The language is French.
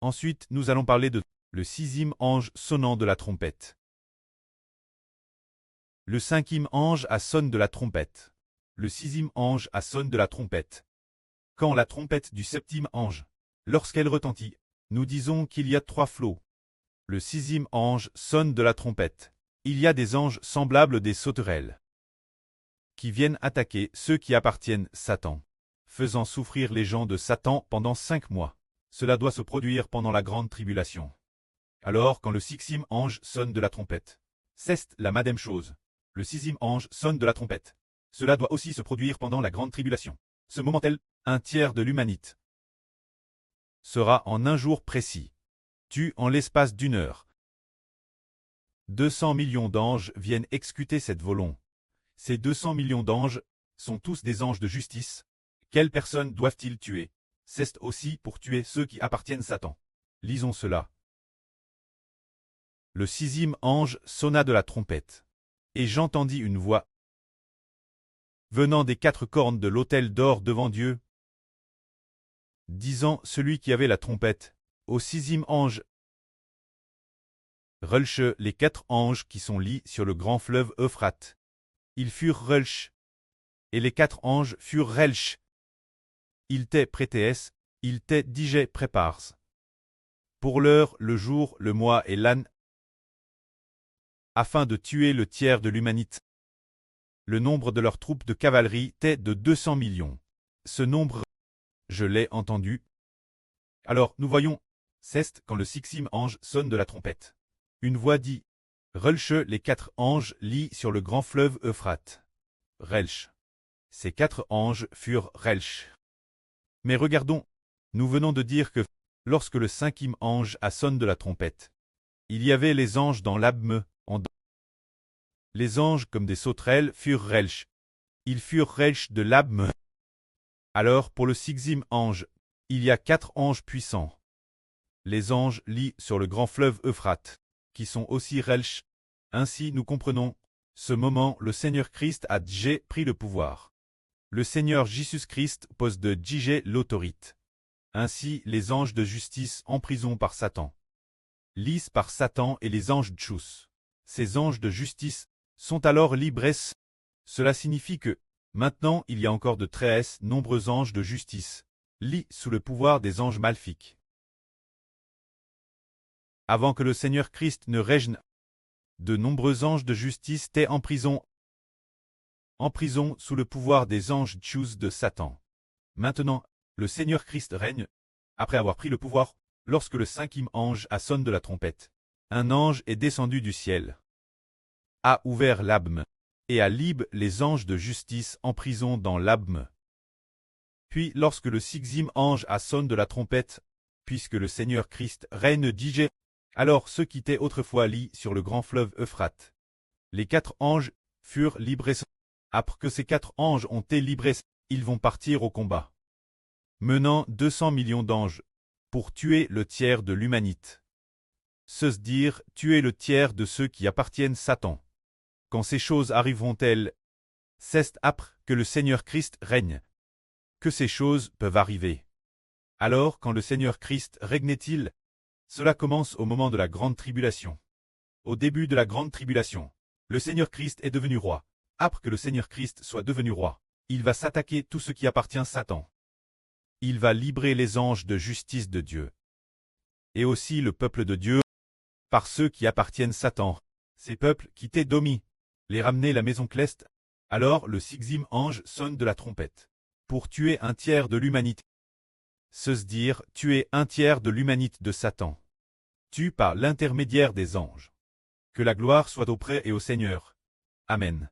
Ensuite, nous allons parler de le sixième ange sonnant de la trompette. Le cinquième ange sonne de la trompette. Le sixième ange sonne de la trompette. Quand la trompette du septième ange, lorsqu'elle retentit, nous disons qu'il y a 3 flots. Le sixième ange sonne de la trompette. Il y a des anges semblables des sauterelles qui viennent attaquer ceux qui appartiennent Satan, faisant souffrir les gens de Satan pendant 5 mois. Cela doit se produire pendant la grande tribulation. Alors, quand le sixième ange sonne de la trompette, c'est la même chose. Le sixième ange sonne de la trompette. Cela doit aussi se produire pendant la grande tribulation. Ce moment-là, un tiers de l'humanité sera en un jour précis, tue en l'espace d'une heure. 200 millions d'anges viennent exécuter cette volonté. Ces 200 millions d'anges sont tous des anges de justice. Quelles personnes doivent-ils tuer? C'est aussi pour tuer ceux qui appartiennent Satan. Lisons cela. Le sixième ange sonna de la trompette, et j'entendis une voix venant des 4 cornes de l'autel d'or devant Dieu, disant celui qui avait la trompette, au sixième ange, relâche les 4 anges qui sont lits sur le grand fleuve Euphrate. Ils furent relâchés, et les 4 anges furent relâchés. Ils t'aient prêtés, ils t'aient digé préparent. Pour l'heure, le jour, le mois et l'année, afin de tuer le tiers de l'humanité. Le nombre de leurs troupes de cavalerie était de 200 millions. Ce nombre, je l'ai entendu. Alors, nous voyons, c'est quand le sixième ange sonne de la trompette. Une voix dit, relâche les 4 anges lits sur le grand fleuve Euphrate. Relâche. Ces 4 anges furent relâchés. Mais regardons, nous venons de dire que, lorsque le cinquième ange sonne de la trompette, il y avait les anges dans l'abîme. Les anges comme des sauterelles furent relâchés. Ils furent relâchés de l'abîme. Alors pour le sixième ange, il y a 4 anges puissants. Les anges lits sur le grand fleuve Euphrate, qui sont aussi relâchés. Ainsi nous comprenons, ce moment le Seigneur Christ a déjà pris le pouvoir. Le Seigneur Jésus-Christ pose de déjà l'autorité. Ainsi les anges de justice en prison par Satan. Lys par Satan et les anges Tchous. Ces anges de justice sont alors libres. Cela signifie que, maintenant il y a encore de très nombreux anges de justice, lits sous le pouvoir des anges maléfiques. Avant que le Seigneur Christ ne règne, de nombreux anges de justice étaient en prison sous le pouvoir des anges Tchous de Satan. Maintenant, le Seigneur Christ règne, après avoir pris le pouvoir, lorsque le cinquième ange sonne de la trompette. Un ange est descendu du ciel, a ouvert l'abîme, et a libre les anges de justice en prison dans l'abîme. Puis lorsque le sixième ange sonne de la trompette, puisque le Seigneur Christ règne déjà, alors ceux qui étaient autrefois lits sur le grand fleuve Euphrate, les 4 anges furent libres. Après que ces 4 anges ont été libres, ils vont partir au combat, menant 200 millions d'anges, pour tuer le tiers de l'humanité. C'est-à-dire tuer le tiers de ceux qui appartiennent Satan. Quand ces choses arriveront-elles, c'est après que le Seigneur Christ règne, que ces choses peuvent arriver. Alors quand le Seigneur Christ règne-t-il? Cela commence au moment de la grande tribulation. Au début de la grande tribulation, le Seigneur Christ est devenu roi. Après que le Seigneur Christ soit devenu roi, il va s'attaquer tout ce qui appartient à Satan. Il va libérer les anges de justice de Dieu. Et aussi le peuple de Dieu, par ceux qui appartiennent Satan. Ces peuples qui étaient domis, les ramener la maison céleste. Alors le sixième ange sonne de la trompette, pour tuer un tiers de l'humanité. C'est-à-dire tuer un tiers de l'humanité de Satan. Tue par l'intermédiaire des anges. Que la gloire soit auprès et au Seigneur. Amen.